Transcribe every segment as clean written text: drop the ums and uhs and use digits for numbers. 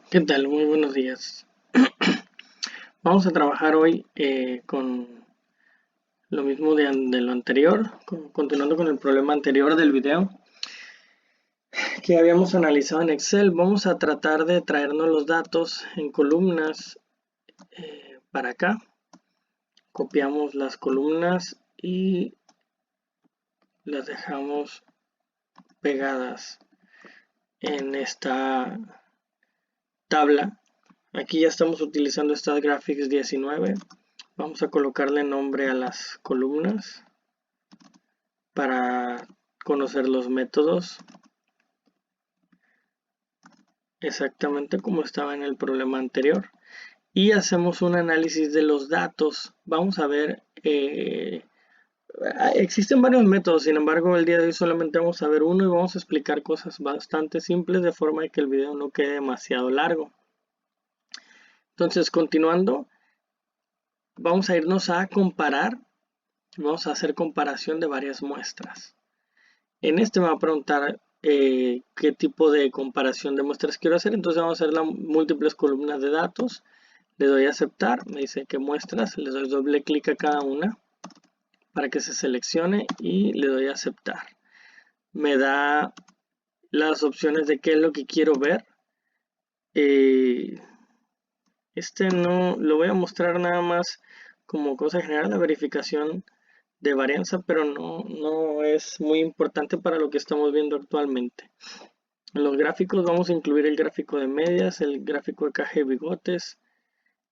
¿Qué tal? Muy buenos días. Vamos a trabajar hoy con lo mismo de lo anterior, continuando con el problema anterior del video que habíamos analizado en Excel. Vamos a tratar de traernos los datos en columnas para acá. Copiamos las columnas y las dejamos pegadas en esta tabla. Aquí ya estamos utilizando StatGraphics 19. Vamos a colocarle nombre a las columnas para conocer los métodos exactamente como estaba en el problema anterior y hacemos un análisis de los datos. Vamos a ver, existen varios métodos, sin embargo el día de hoy solamente vamos a ver uno y vamos a explicar cosas bastante simples de forma que el video no quede demasiado largo. Entonces, continuando, vamos a irnos a comparar, vamos a hacer comparación de varias muestras. En este me va a preguntar qué tipo de comparación de muestras quiero hacer. Entonces vamos a hacer las múltiples columnas de datos. Le doy a aceptar. Me dice qué muestras. Le doy doble clic a cada una para que se seleccione y le doy a aceptar. Me da las opciones de qué es lo que quiero ver. Este no lo voy a mostrar nada más como cosa general, la verificación de varianza, pero no es muy importante para lo que estamos viendo actualmente. En los gráficos vamos a incluir el gráfico de medias, el gráfico de caja y bigotes,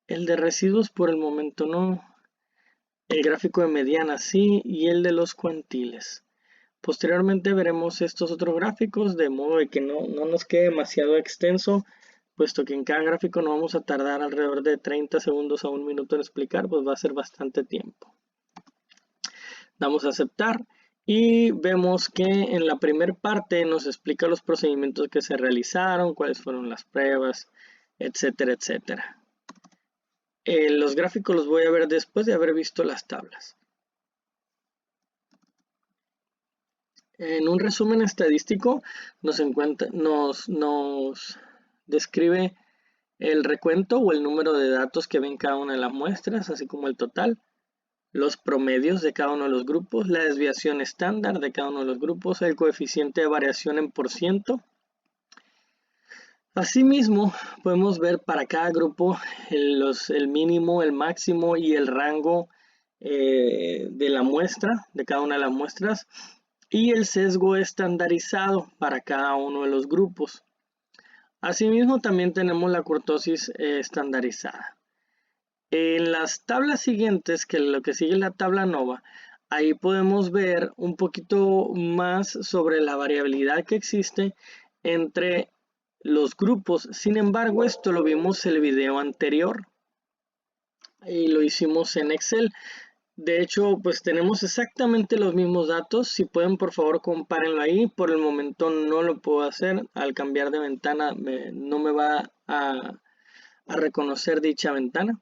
el de residuos por el momento no, el gráfico de medianas sí y el de los cuantiles. Posteriormente veremos estos otros gráficos de modo de que no nos quede demasiado extenso, puesto que en cada gráfico no vamos a tardar alrededor de 30 segundos a un minuto en explicar, pues va a ser bastante tiempo. Damos a aceptar y vemos que en la primera parte nos explica los procedimientos que se realizaron, cuáles fueron las pruebas, etcétera, etcétera. Los gráficos los voy a ver después de haber visto las tablas. En un resumen estadístico nos describe el recuento o el número de datos que ven cada una de las muestras, así como el total, los promedios de cada uno de los grupos, la desviación estándar de cada uno de los grupos, el coeficiente de variación en por ciento. Asimismo, podemos ver para cada grupo el mínimo, el máximo y el rango de la muestra, de cada una de las muestras, y el sesgo estandarizado para cada uno de los grupos. Asimismo, también tenemos la kurtosis estandarizada. En las tablas siguientes, que lo que sigue es la tabla NOVA, ahí podemos ver un poquito más sobre la variabilidad que existe entre los grupos. Sin embargo, esto lo vimos en el video anterior y lo hicimos en Excel. De hecho, pues tenemos exactamente los mismos datos. Si pueden, por favor, compárenlo ahí. Por el momento no lo puedo hacer. Al cambiar de ventana no me va a reconocer dicha ventana.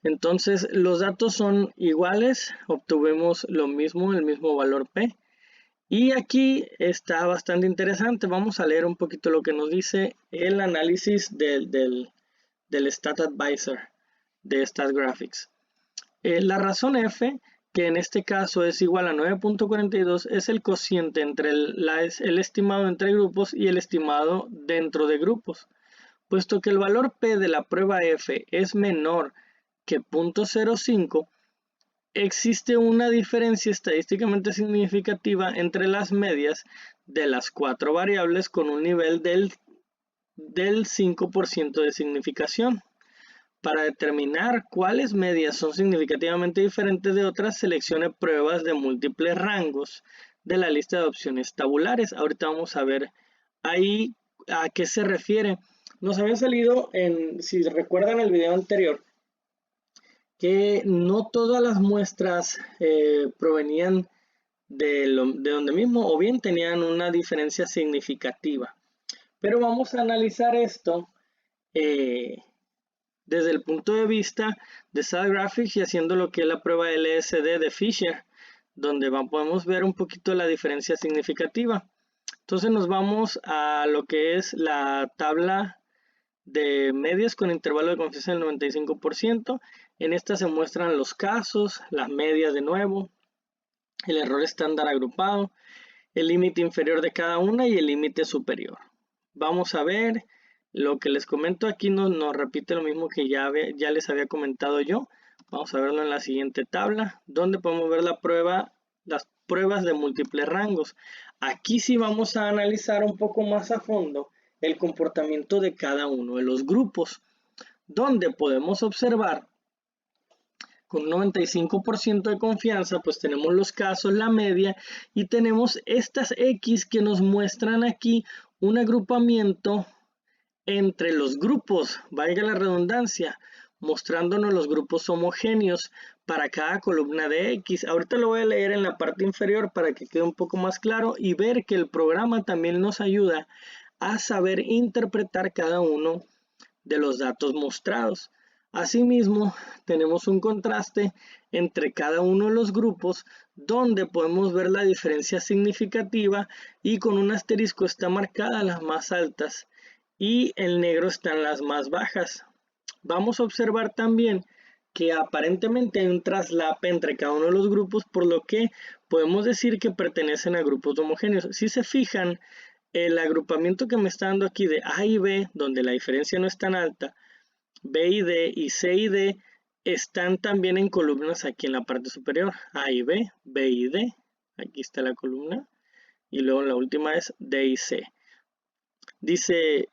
Entonces los datos son iguales, obtuvimos lo mismo, el mismo valor P. Y aquí está bastante interesante, vamos a leer un poquito lo que nos dice el análisis del Stat Advisor de StatGraphics. La razón F, que en este caso es igual a 9.42, es el cociente entre el estimado entre grupos y el estimado dentro de grupos. Puesto que el valor P de la prueba F es menor que 0.05, existe una diferencia estadísticamente significativa entre las medias de las cuatro variables con un nivel del 5% de significación. Para determinar cuáles medias son significativamente diferentes de otras, seleccione pruebas de múltiples rangos de la lista de opciones tabulares. Ahorita vamos a ver ahí a qué se refiere. Nos había salido, si recuerdan el video anterior, que no todas las muestras provenían de donde mismo o bien tenían una diferencia significativa. Pero vamos a analizar esto desde el punto de vista de StatGraphics y haciendo lo que es la prueba LSD de Fisher, donde podemos ver un poquito la diferencia significativa. Entonces nos vamos a lo que es la tabla de medias con intervalo de confianza del 95%. En esta se muestran los casos, las medias de nuevo, el error estándar agrupado, el límite inferior de cada una y el límite superior. Vamos a ver lo que les comento aquí, nos repite lo mismo que ya les había comentado yo. Vamos a verlo en la siguiente tabla, donde podemos ver las pruebas de múltiples rangos. Aquí sí vamos a analizar un poco más a fondo el comportamiento de cada uno de los grupos, donde podemos observar con un 95% de confianza, pues tenemos los casos, la media, y tenemos estas X que nos muestran aquí un agrupamiento entre los grupos, valga la redundancia, mostrándonos los grupos homogéneos para cada columna de X. Ahorita lo voy a leer en la parte inferior para que quede un poco más claro y ver que el programa también nos ayuda a saber interpretar cada uno de los datos mostrados. Asimismo, tenemos un contraste entre cada uno de los grupos donde podemos ver la diferencia significativa y con un asterisco está marcada las más altas y el negro están las más bajas. Vamos a observar también que aparentemente hay un traslape entre cada uno de los grupos, por lo que podemos decir que pertenecen a grupos homogéneos. Si se fijan, el agrupamiento que me está dando aquí de A y B, donde la diferencia no es tan alta, B y D y C y D, están también en columnas aquí en la parte superior. A y B, B y D, aquí está la columna, y luego la última es D y C. Dice,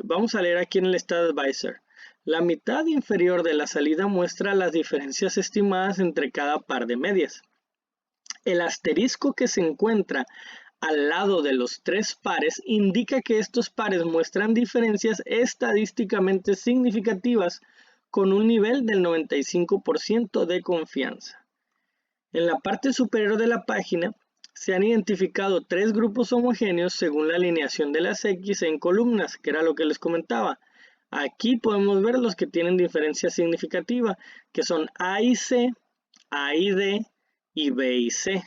vamos a leer aquí en el Stat Advisor. La mitad inferior de la salida muestra las diferencias estimadas entre cada par de medias. El asterisco que se encuentra al lado de los tres pares indica que estos pares muestran diferencias estadísticamente significativas con un nivel del 95% de confianza. En la parte superior de la página se han identificado tres grupos homogéneos según la alineación de las X en columnas, que era lo que les comentaba. Aquí podemos ver los que tienen diferencia significativa, que son A y C, A y D y B y C.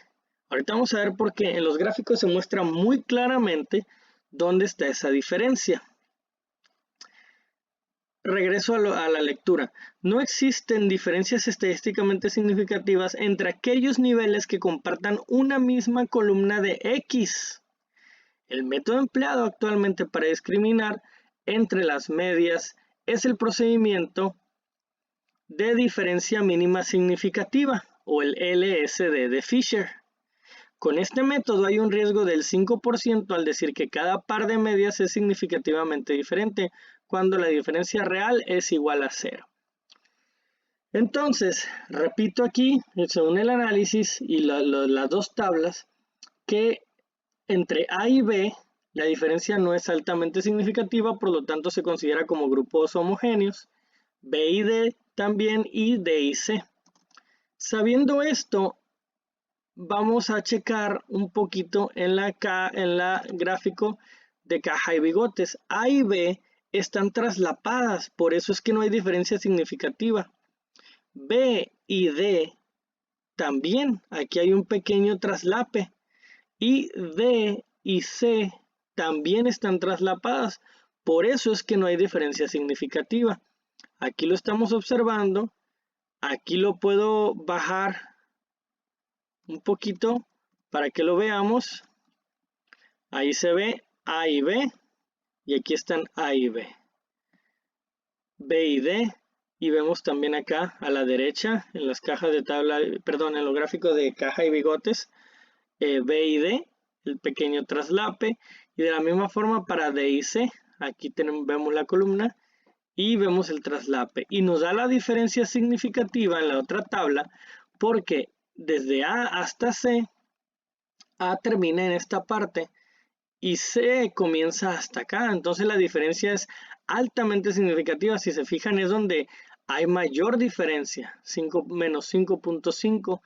Ahorita vamos a ver por qué en los gráficos se muestra muy claramente dónde está esa diferencia. Regreso a la lectura. No existen diferencias estadísticamente significativas entre aquellos niveles que compartan una misma columna de X. El método empleado actualmente para discriminar entre las medias es el procedimiento de diferencia mínima significativa o el LSD de Fisher. Con este método hay un riesgo del 5% al decir que cada par de medias es significativamente diferente, cuando la diferencia real es igual a 0. Entonces, repito aquí, según el análisis y las dos tablas, que entre A y B la diferencia no es altamente significativa, por lo tanto se considera como grupos homogéneos, B y D también y D y C. Sabiendo esto, vamos a checar un poquito en la gráfico de caja y bigotes. A y B están traslapadas, por eso es que no hay diferencia significativa. B y D también, aquí hay un pequeño traslape. Y D y C también están traslapadas, por eso es que no hay diferencia significativa. Aquí lo estamos observando, aquí lo puedo bajar un poquito para que lo veamos. Ahí se ve A y B y aquí están A y B. B y D, y vemos también acá a la derecha en las cajas de tabla, perdón, en los gráficos de caja y bigotes, B y D, el pequeño traslape, y de la misma forma para D y C, aquí vemos la columna y vemos el traslape, y nos da la diferencia significativa en la otra tabla porque desde A hasta C, A termina en esta parte y C comienza hasta acá, entonces la diferencia es altamente significativa. Si se fijan, es donde hay mayor diferencia, menos 5.5,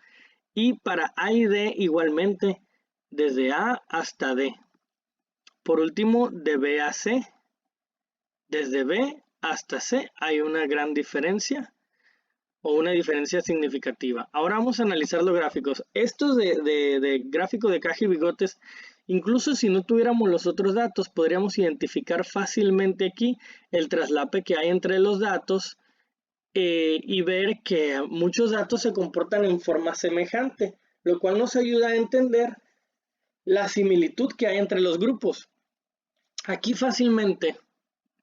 y para A y D igualmente desde A hasta D. Por último, de B a C, desde B hasta C hay una gran diferencia o una diferencia significativa. Ahora vamos a analizar los gráficos. Estos de gráfico de caja y bigotes Incluso si no tuviéramos los otros datos, podríamos identificar fácilmente aquí el traslape que hay entre los datos y ver que muchos datos se comportan en forma semejante, lo cual nos ayuda a entender la similitud que hay entre los grupos. Aquí fácilmente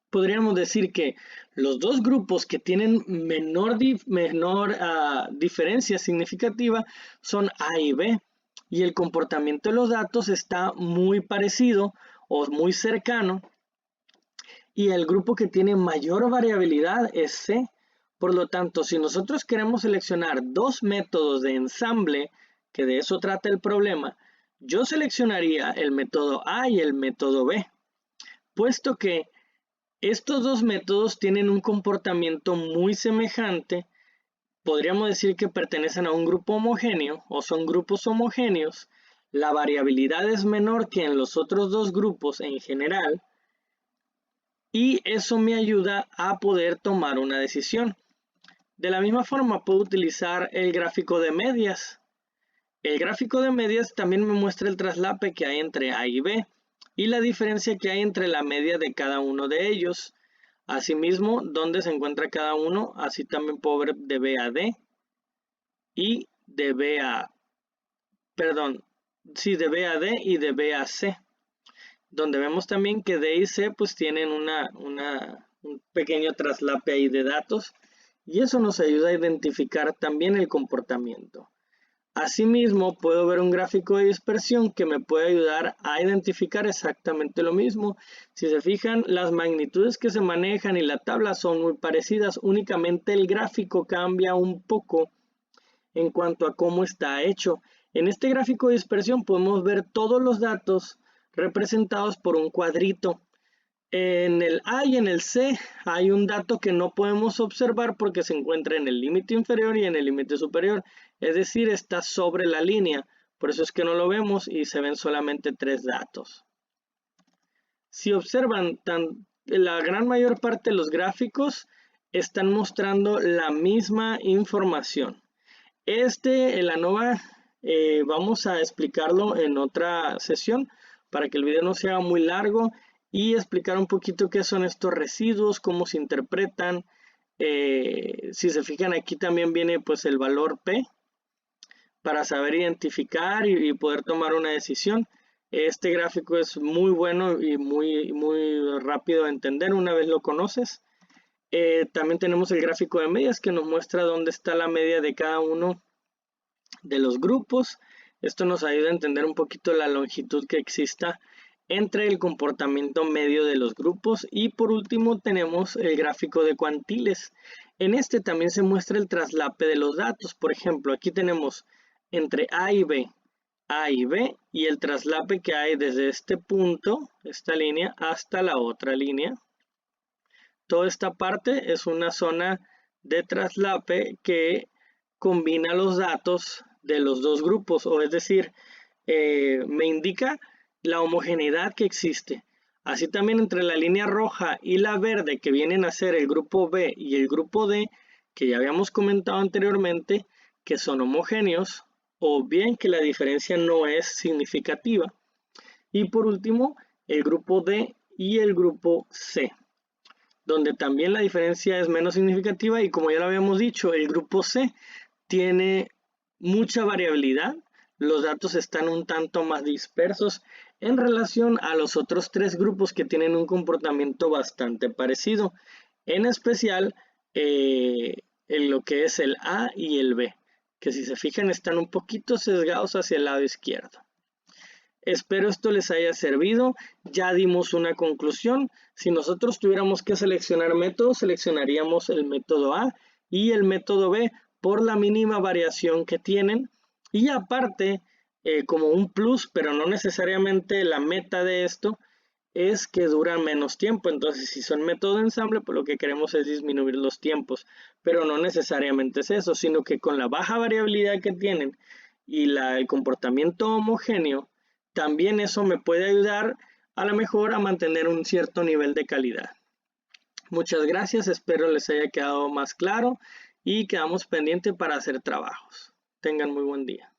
podríamos decir que los dos grupos que tienen menor diferencia significativa son A y B, y el comportamiento de los datos está muy parecido o muy cercano, y el grupo que tiene mayor variabilidad es C. Por lo tanto, si nosotros queremos seleccionar dos métodos de ensamble, que de eso trata el problema, yo seleccionaría el método A y el método B, puesto que estos dos métodos tienen un comportamiento muy semejante. Podríamos decir que pertenecen a un grupo homogéneo o son grupos homogéneos. La variabilidad es menor que en los otros dos grupos en general, y eso me ayuda a poder tomar una decisión. De la misma forma puedo utilizar el gráfico de medias. El gráfico de medias también me muestra el traslape que hay entre A y B y la diferencia que hay entre la media de cada uno de ellos. Asimismo, dónde se encuentra cada uno, así también puedo ver de B a D y de B a, de B a D y de B a C, donde vemos también que D y C pues tienen un pequeño traslape ahí de datos, y eso nos ayuda a identificar también el comportamiento. Asimismo, puedo ver un gráfico de dispersión que me puede ayudar a identificar exactamente lo mismo. Si se fijan, las magnitudes que se manejan y la tabla son muy parecidas, únicamente el gráfico cambia un poco en cuanto a cómo está hecho. En este gráfico de dispersión podemos ver todos los datos representados por un cuadrito. En el A y en el C hay un dato que no podemos observar porque se encuentra en el límite inferior y en el límite superior, es decir, está sobre la línea, por eso es que no lo vemos y se ven solamente 3 datos. Si observan, la gran mayor parte de los gráficos están mostrando la misma información. El ANOVA vamos a explicarlo en otra sesión para que el video no sea muy largo, y explicar un poquito qué son estos residuos, cómo se interpretan. Si se fijan, aquí también viene pues el valor P para saber identificar y poder tomar una decisión. Este gráfico es muy bueno y muy rápido de entender una vez lo conoces. También tenemos el gráfico de medias que nos muestra dónde está la media de cada uno de los grupos. Esto nos ayuda a entender un poquito la longitud que exista entre el comportamiento medio de los grupos. Y por último tenemos el gráfico de cuantiles. En este también se muestra el traslape de los datos. Por ejemplo, aquí tenemos entre A y B y el traslape que hay desde este punto, esta línea, hasta la otra línea. Toda esta parte es una zona de traslape que combina los datos de los dos grupos, o es decir, me indica la homogeneidad que existe. Así también entre la línea roja y la verde, que vienen a ser el grupo B y el grupo D, que ya habíamos comentado anteriormente, que son homogéneos, o bien que la diferencia no es significativa. Y por último, el grupo D y el grupo C, donde también la diferencia es menos significativa, y como ya lo habíamos dicho, el grupo C tiene mucha variabilidad. Los datos están un tanto más dispersos en relación a los otros 3 grupos que tienen un comportamiento bastante parecido, en especial en lo que es el A y el B, que si se fijan están un poquito sesgados hacia el lado izquierdo. Espero esto les haya servido. Ya dimos una conclusión. Si nosotros tuviéramos que seleccionar métodos, seleccionaríamos el método A y el método B por la mínima variación que tienen. Y aparte, como un plus, pero no necesariamente la meta de esto, es que duran menos tiempo. Entonces, si son métodos de ensamble, pues lo que queremos es disminuir los tiempos. Pero no necesariamente es eso, sino que con la baja variabilidad que tienen y el comportamiento homogéneo, también eso me puede ayudar a lo mejor a mantener un cierto nivel de calidad. Muchas gracias, espero les haya quedado más claro y quedamos pendientes para hacer trabajos. Tengan muy buen día.